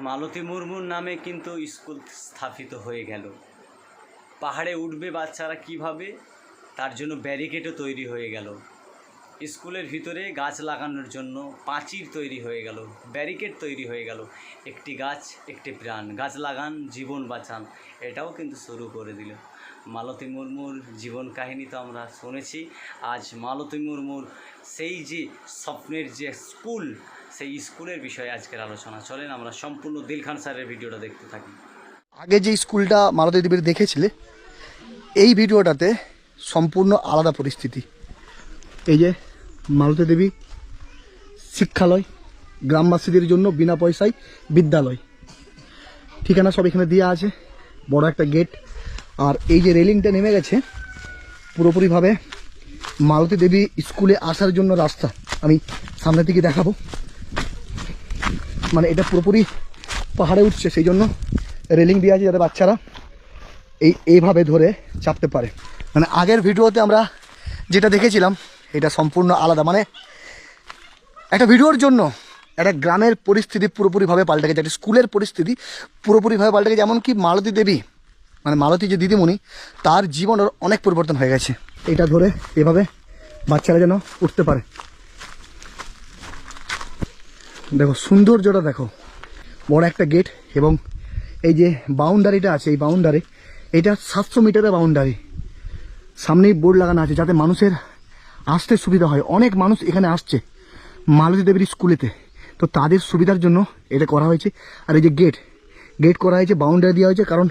মালতী মুর্মুর নামে কিন্তু স্কুল স্থাপিত হয়ে গেল। পাহাড়ে উঠবে বাচ্চারা কিভাবে, তার জন্য ব্যারিকেডও তৈরি হয়ে গেল। স্কুলের ভিতরে গাছ লাগানোর জন্য পাঁচির তৈরি হয়ে গেল, ব্যারিকেড তৈরি হয়ে গেল। একটি গাছ একটি প্রাণ, গাছ লাগান জীবন বাঁচান, এটাও কিন্তু শুরু করে দিল। মালতী মুর্মুর জীবন কাহিনী তো আমরা শুনেছি। আজ মালতী মুর্মুর সেই যে স্বপ্নের যে স্কুল, সেই স্কুলের বিষয়ে আজকের আলোচনা। চলেন আমরা সম্পূর্ণ দিলখান স্যারের ভিডিওটা দেখতে থাকি। আগে যে স্কুলটা মালতী দেবীর দেখেছিলে, এই ভিডিওটাতে সম্পূর্ণ আলাদা পরিস্থিতি। এই যে মালতী দেবী শিক্ষালয়, গ্রামবাসীদের জন্য বিনা পয়সায় বিদ্যালয়, ঠিকানা সব এখানে দেওয়া আছে। বড় একটা গেট, আর এই যে রেলিংটা নেমে গেছে পুরোপুরিভাবে মালতী দেবী স্কুলে আসার জন্য রাস্তা। আমি সামনে থেকে দেখাবো, মানে এটা পুরোপুরি পাহাড়ে উঠছে, সেই জন্য রেলিং দেওয়া আছে যাতে বাচ্চারা এইভাবে ধরে চাপতে পারে। মানে আগের ভিডিওতে আমরা যেটা দেখেছিলাম এটা সম্পূর্ণ আলাদা। মানে একটা ভিডিওর জন্য একটা গ্রামের পরিস্থিতি পুরোপুরিভাবে পাল্টে গেছে, একটা স্কুলের পরিস্থিতি পুরোপুরিভাবে পাল্টে গেছে। এমনকি মালতী দেবী, মানে মালতী যে দিদিমণি, তার জীবনের অনেক পরিবর্তন হয়ে গেছে। এটা ধরে এভাবে বাচ্চারা যেন উঠতে পারে। দেখো সৌন্দর্যটা দেখো, বড় একটা গেট, এবং এই যে বাউন্ডারিটা আছে, এই বাউন্ডারি, এটা 700 মিটারের বাউন্ডারি। সামনেই বোর্ড লাগানো আছে যাতে মানুষের আসতে সুবিধা হয়। অনেক মানুষ এখানে আসছে মালতী দেবীর স্কুলেতে, তো তাদের সুবিধার জন্য এটা করা হয়েছে। আর এই যে গেট করা হয়েছে, বাউন্ডারি দেওয়া হয়েছে, কারণ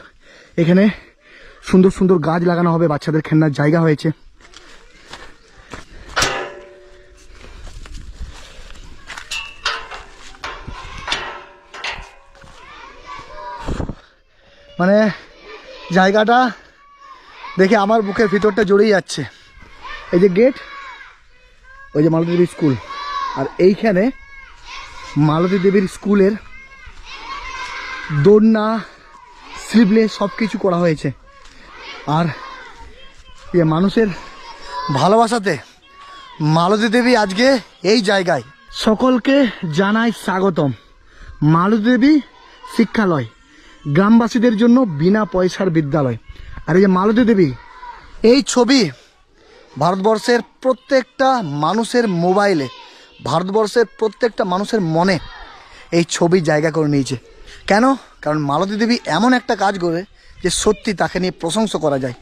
এখানে সুন্দর সুন্দর গাছ লাগানো হবে, বাচ্চাদের খেলনার জায়গা হয়েছে। মানে জায়গাটা দেখে আমার বুকের ভিতরটা জড়িয়ে যাচ্ছে। এই যে গেট, ওই যে মালতী দেবীর স্কুল, আর এইখানে মালতী দেবীর স্কুলের দোলনা, স্লিপলেস সব কিছু করা হয়েছে। আর মানুষের ভালোবাসাতে মালতী দেবী আজকে এই জায়গায়। সকলকে জানাই স্বাগতম। মালতী দেবী শিক্ষালয়, গ্রামবাসীদের জন্য বিনা পয়সার বিদ্যালয়। আর এই যে মালতী দেবী, এই ছবি ভারতবর্ষের প্রত্যেকটা মানুষের মোবাইলে, ভারতবর্ষের প্রত্যেকটা মানুষের মনে এই ছবি জায়গা করে নিয়েছে। কেন? কারণ মালতী দেবী এমন একটা কাজ করে যে সত্যি তাকে নিয়ে প্রশংসা করা যায়।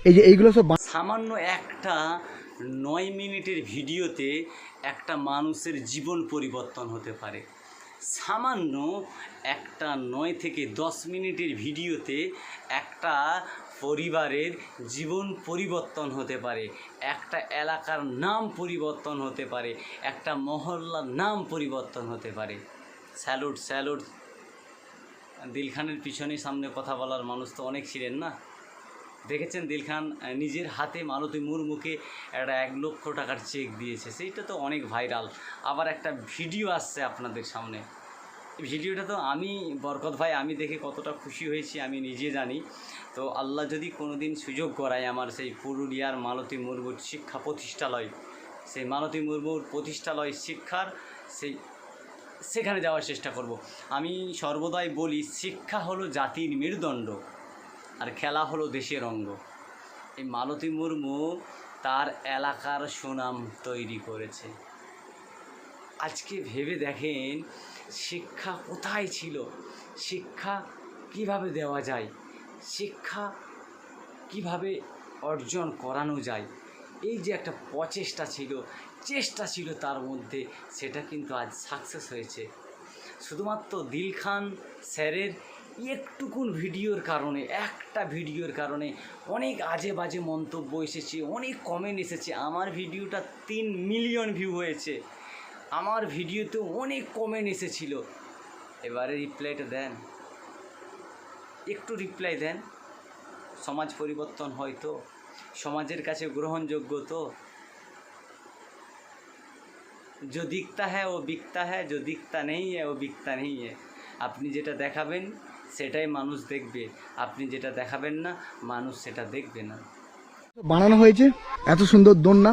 এই যে এইগুলো সব সামান্য একটা 9 মিনিটের ভিডিওতে একটা মানুষের জীবন পরিবর্তন হতে পারে। সামান্য একটা 9 থেকে 10 মিনিটের ভিডিওতে একটা পরিবারের জীবন পরিবর্তন হতে পারে, একটা এলাকার নাম পরিবর্তন হতে পারে, একটা মহল্লার নাম পরিবর্তন হতে পারে। Salute salute. দিলখানের পিছনে সামনে কথা বলার মানুষ তো অনেক ছিলেন না। দেখেছেন দিলখান নিজের হাতে মালতী মুর্মুকে একটা 1 লক্ষ টাকার চেক দিয়েছে, সেইটা তো অনেক ভাইরাল। আবার একটা ভিডিও আসছে আপনাদের সামনে, ভিডিওটা তো আমি বরকত ভাই, আমি দেখে কতটা খুশি হয়েছি আমি নিজে জানি। তো আল্লাহ যদি কোনো দিন সুযোগ করায় আমার সেই পুরুলিয়ার মালতী মুর্মুর শিক্ষা প্রতিষ্ঠালয়, সেই মালতী মুর্মুর প্রতিষ্ঠালয় শিক্ষার সেখানে যাওয়ার চেষ্টা করব। আমি সর্বদাই বলি, শিক্ষা হলো জাতির মেরুদণ্ড, আর খেলা হলো দেশের অঙ্গ। এই মালতী মুর্মু তার এলাকার সুনাম তৈরি করেছে। আজকে ভেবে দেখেন শিক্ষা কোথায় ছিল, শিক্ষা কিভাবে দেওয়া যায়, শিক্ষা কিভাবে অর্জন করানো যায়, এই যে একটা চেষ্টা ছিল তার মধ্যে, সেটা কিন্তু আজ সাকসেস হয়েছে। শুধুমাত্র দিলখান স্যারের একটুকুন ভিডিওর কারণে, একটা ভিডিওর কারণে অনেক আজে বাজে মন্তব্য এসেছে, অনেক কমেন্ট এসেছে। আমার ভিডিওটা 3 মিলিয়ন ভিউ হয়েছে, আমার ভিডিওতে অনেক কমেন্ট এসেছিল। এবারে রিপ্লাইটা দেন, একটু রিপ্লাই দেন। সমাজ পরিবর্তন হয়তো সমাজের কাছে গ্রহণযোগ্য। তো जो दिखता है वो बिकता है, जो दिखता नहीं है वो बिकता नहीं है। আপনি যেটা দেখাবেন সেটাই মানুষ দেখবে, আপনি যেটা দেখাবেন না মানুষ সেটা দেখবে না। বানানো হয়েছে এত সুন্দর দোলনা,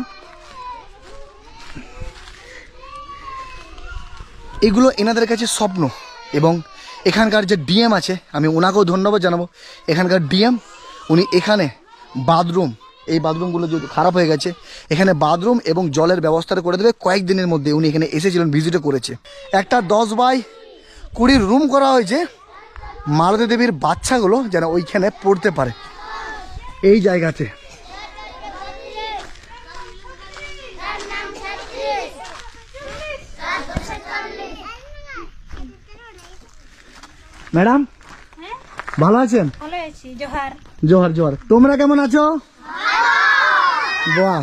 এগুলো এনাদের কাছে স্বপ্ন, এবং এখানকার যে ডিএম আছে আমি ওনাকেও ধন্যবাদ জানাবো। এখানকার ডিএম উনি এখানে বাথরুম, এই বাথরুমগুলো যদি খারাপ হয়ে গেছে, এখানে বাথরুম এবং জলের ব্যবস্থাটা করে দেবে। কয়েকদিনের মধ্যে উনি এখানে এসেছিলেন, ভিজিটও করেছে। একটা 10x20 রুম করা হয়েছে মালতী দেবীর বাচ্চাগুলো যেন ওইখানে পড়তে পারে এই জায়গাতে। ম্যাডাম ভালো আছেন? ভালো আছি। জোহার। জোহার জোহার। তোমরা কেমন আছো? বাহ,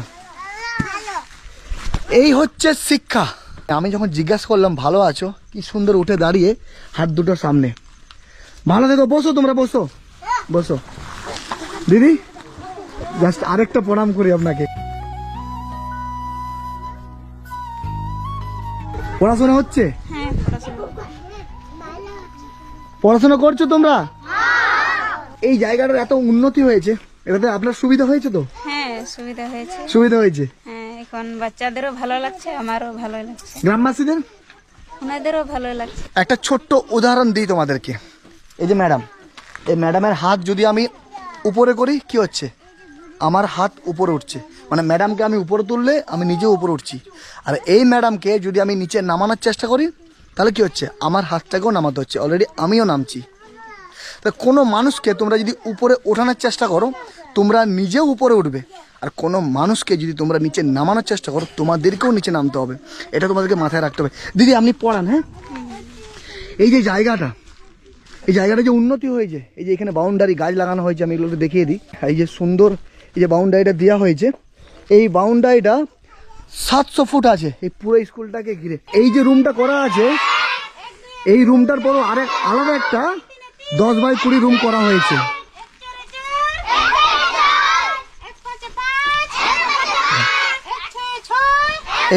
এই হচ্ছে শিক্ষা। আমি যখন জিজ্ঞাসা করলাম ভালো আছো, কি সুন্দর উঠে দাঁড়িয়ে হাত দুটো সামনে। ভালো থেকো, বসো তোমরা, বসো বসো। দিদি জাস্ট আরেকটা প্রণাম করি আপনাকে। পড়াশোনা হচ্ছে? হ্যাঁ, পড়াশোনা করছো তোমরা? এই জায়গাটার এত উন্নতি হয়েছে, এটাতে আপনার সুবিধা হয়েছে তো? হ্যাঁ, সুবিধা হয়েছে। সুবিধা হয়েছে। হ্যাঁ, এখন বাচ্চাদেরও ভালো লাগছে, আমারও ভালো লাগছে, গ্রামবাসীদের ওনাদেরও ভালো লাগছে। একটা ছোট্ট উদাহরণ দিই তোমাদেরকে। এই যে ম্যাডাম, এই ম্যাডামের হাত যদি আমি উপরে করি কি হচ্ছে? আমার হাত উপরে উঠছে, মানে ম্যাডামকে আমি উপরে তুললে আমি নিজেও উপরে উঠছি। আর এই ম্যাডামকে যদি আমি নিচে নামানোর চেষ্টা করি তাহলে কি হচ্ছে? আমার হাতটাকেও নামাতে হচ্ছে, অলরেডি আমিও নামছি। তা কোনো মানুষকে তোমরা যদি উপরে ওঠানোর চেষ্টা করো তোমরা নিজেও উপরে উঠবে, আর কোনো মানুষকে যদি তোমরা নিচে নামানোর চেষ্টা করো তোমাদেরকেও নিচে নামতে হবে। এটা তোমাদেরকে মাথায় রাখতে হবে। দিদি আপনি পড়ান। হ্যাঁ, এই যে জায়গাটা, এই জায়গাটা যে উন্নতি হয়েছে, এই যে এখানে বাউন্ডারি গাছ লাগানো হয়েছে, আমি এগুলোকে দেখিয়ে দিই। এই যে সুন্দর এই যে বাউন্ডারিটা দেওয়া হয়েছে, এই বাউন্ডারিটা 700 ফুট আছে এই পুরো স্কুলটাকে ঘিরে। এই যে রুমটা করা আছে, এই রুমটার পর আরেক আলাদা একটা 10x20 রুম করা হয়েছে।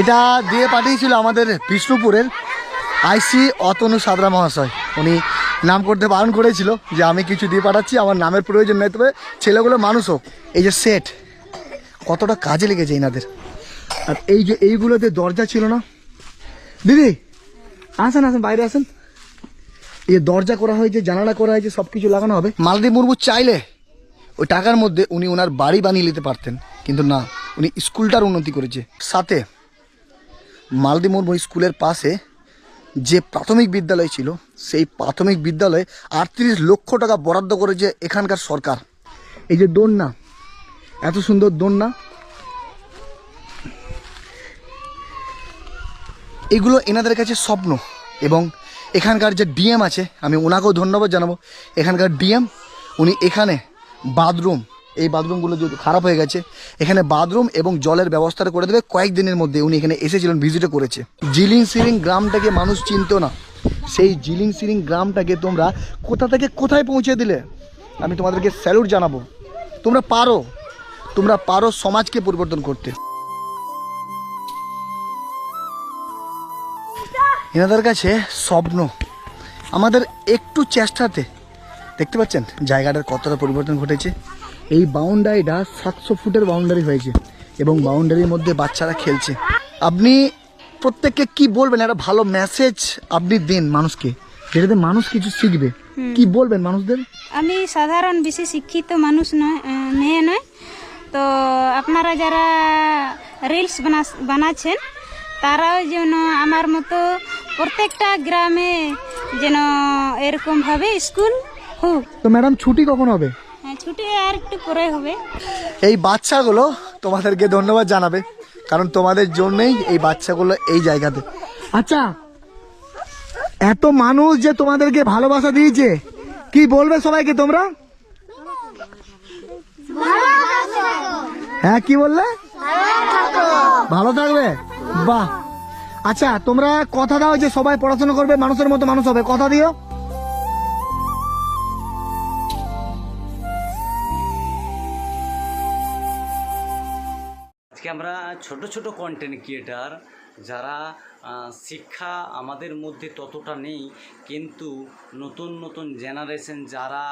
এটা দিয়ে পাঠিয়েছিল আমাদের বিষ্ণুপুরের আইসি অতনু সাদরা মহাশয়। উনি নাম করতে বারণ করেছিল যে আমি কিছু দিয়ে পাঠাচ্ছি, আমার নামের প্রয়োজন নেই, তবে ছেলেগুলো মানুষ হোক। এই যে সেট কতটা কাজে লেগেছে এনাদের। আর এই যে এইগুলোতে দরজা ছিল না। দিদি আসেন আসেন, বাইরে আসেন। এই দরজা করা হয়েছে, জানালা করা হয়েছে, সব কিছু লাগানো হবে। মালতী মুর্মু চাইলে ওই টাকার মধ্যে উনি ওনার বাড়ি বানিয়ে নিতে পারতেন, কিন্তু না, উনি স্কুলটার উন্নতি করেছে। সাথে মালতী মুর্মু স্কুলের পাশে যে প্রাথমিক বিদ্যালয় ছিল সেই প্রাথমিক বিদ্যালয়ে 38 লক্ষ টাকা বরাদ্দ করেছে এখানকার সরকার। এই যে দোলনা, এত সুন্দর দোলনা, এগুলো এনাদের কাছে স্বপ্ন। এবং এখানকার যে ডিএম আছে আমি ওনাকেও ধন্যবাদ জানাবো। এখানকার ডিএম উনি এখানে বাথরুম, এই বাথরুমগুলো যদি খারাপ হয়ে গেছে, এখানে বাথরুম এবং জলের ব্যবস্থাটা করে দেবে। কয়েকদিনের মধ্যে উনি এখানে এসেছিলেন, ভিজিটও করেছে। জিলিং সিরিং গ্রামটাকে মানুষ চিনতো না, সেই জিলিং সিরিং গ্রামটাকে তোমরা কোথা থেকে কোথায় পৌঁছে দিলে। আমি তোমাদেরকে স্যালুট জানাবো। তোমরা পারো সমাজকে পরিবর্তন করতে। এনাদের কাছে স্বপ্ন, আমাদের একটু চেষ্টাতে দেখতে পাচ্ছেন জায়গাটার কতটা পরিবর্তন ঘটেছে। এই বাউন্ডারিটা 700 ফুটের বাউন্ডারি হয়েছে এবং বাউন্ডারির মধ্যে বাচ্চারা খেলছে। আপনি প্রত্যেককে কি বলবেন, একটা ভালো মেসেজ আপনি দিন মানুষকে, যেটাতে মানুষ কিছু শিখবে। কি বলবেন মানুষদের? আমি সাধারণ বেশি শিক্ষিত মানুষ নয়, মেয়ে নয়, তো আপনারা যারা রিলস বানাচ্ছেন তারাও যেন আমার মতো প্রত্যেকটা গ্রামে যেন এরকমভাবে স্কুল হোক। তো ম্যাডাম ছুটি কখন হবে? হ্যাঁ, ছুটি আর একটু পরে হবে। এই বাচ্চাগুলো তোমাদেরকে ধন্যবাদ জানাবে, কারণ তোমাদের জন্যই এই বাচ্চাগুলো এই জায়গাতে। আচ্ছা, এত মানুষ যে তোমাদেরকে ভালোবাসা দিয়েছে, কি বলবে সবাইকে তোমরা? হ্যাঁ, কি বললে? ভালো থাকবে। বাহ, আচ্ছা তোমরা কথা দাও যে সবাই পড়াশোনা করবে, মানুষের মতো মানুষ হবে, কথা দিও। আজকে আমরা ছোট ছোট কন্টেন্ট ক্রিয়েটার যারা শিক্ষা আমাদের মধ্যে ততটা নেই, কিন্তু নতুন নতুন জেনারেশন যারা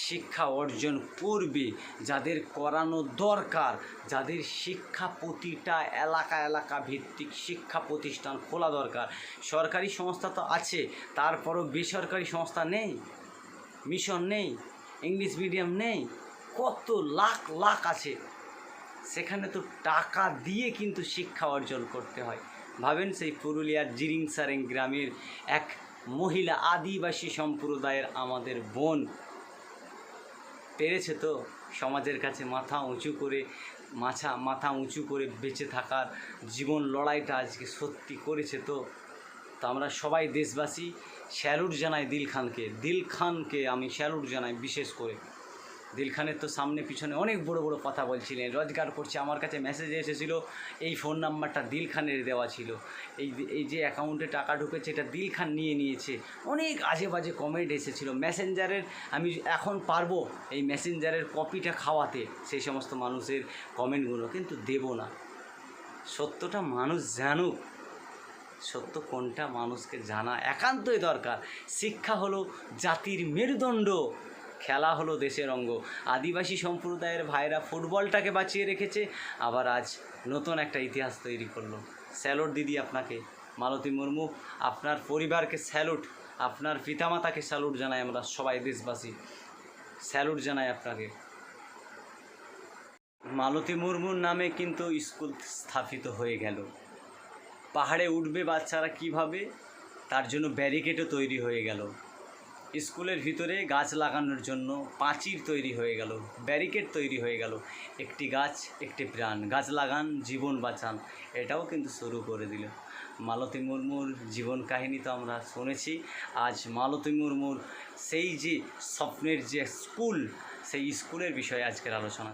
শিক্ষা অর্জন করবে, যাদের করানো দরকার, যাদের শিক্ষা প্রতিটা এলাকা ভিত্তিক শিক্ষা প্রতিষ্ঠান খোলা দরকার। সরকারি সংস্থা তো আছে, তারপরও বেসরকারি সংস্থা নেই, মিশন নেই, ইংলিশ মিডিয়াম নেই, কত লাখ লাখ আছে। সেখানে তো টাকা দিয়ে কিন্তু শিক্ষা অর্জন করতে হয়। ভাবেন, সেই পুরুলিয়ার জিরিংসারেং গ্রামের এক মহিলা আদিবাসী সম্প্রদায়ের আমাদের বোন পেরেছে তো সমাজের কাছে মাথা উঁচু করে বেঁচে থাকার জীবন লড়াইটা আজকে সত্যি করেছে তো। আমরা সবাই দেশবাসী স্যালুট জানাই দিল খানকে আমি স্যালুট জানাই। বিশেষ করে দিল খানের তো সামনে পিছনে অনেক বড় বড় কথা বলছিলেন, রোজগার করছে। আমার কাছে মেসেজ এসেছিল, এই ফোন নাম্বারটা দিল খানের দেওয়া ছিল, এই যে অ্যাকাউন্টে টাকা ঢুকেছে এটা দিল খান নিয়েছে। অনেক আজে বাজে কমেন্ট এসেছিলো মেসেঞ্জারের। আমি এখন পারবো এই মেসেঞ্জারের কপিটা খাওয়াতে সেই সমস্ত মানুষের কমেন্টগুলো, কিন্তু দেব না। সত্যটা মানুষ জানুক, সত্য কোনটা মানুষকে জানা একান্তই দরকার। শিক্ষা হলো জাতির মেরুদণ্ড, খেলা হলো দেশের অঙ্গ। আদিবাসী সম্প্রদায়ের ভাইরা ফুটবলটাকে বাঁচিয়ে রেখেছে, আবার আজ নতুন একটা ইতিহাস তৈরি করলো। স্যালুট দিদি আপনাকে, মালতী মুর্মু, আপনার পরিবারকে স্যালুট, আপনার পিতামাতাকে স্যালুট জানাই। আমরা সবাই দেশবাসী স্যালুট জানাই আপনাকে। মালতী মুর্মুর নামে কিন্তু স্কুল স্থাপিত হয়ে গেল। পাহাড়ে উঠবে বাচ্চারা কিভাবে, তার জন্য ব্যারিকেডও তৈরি হয়ে গেল। স্কুলের ভিতরে গাছ লাগানোর জন্য পাঁচির তৈরি হয়ে গেল, ব্যারিকেড তৈরি হয়ে গেল। একটি গাছ একটি প্রাণ, গাছ লাগান জীবন বাঁচান, এটাও কিন্তু শুরু করে দিল। মালতী মুর্মুর জীবন কাহিনী তো আমরা শুনেছি। আজ মালতী মুর্মুর সেই যে স্বপ্নের যে স্কুল, সেই স্কুলের বিষয়ে আজকের আলোচনা।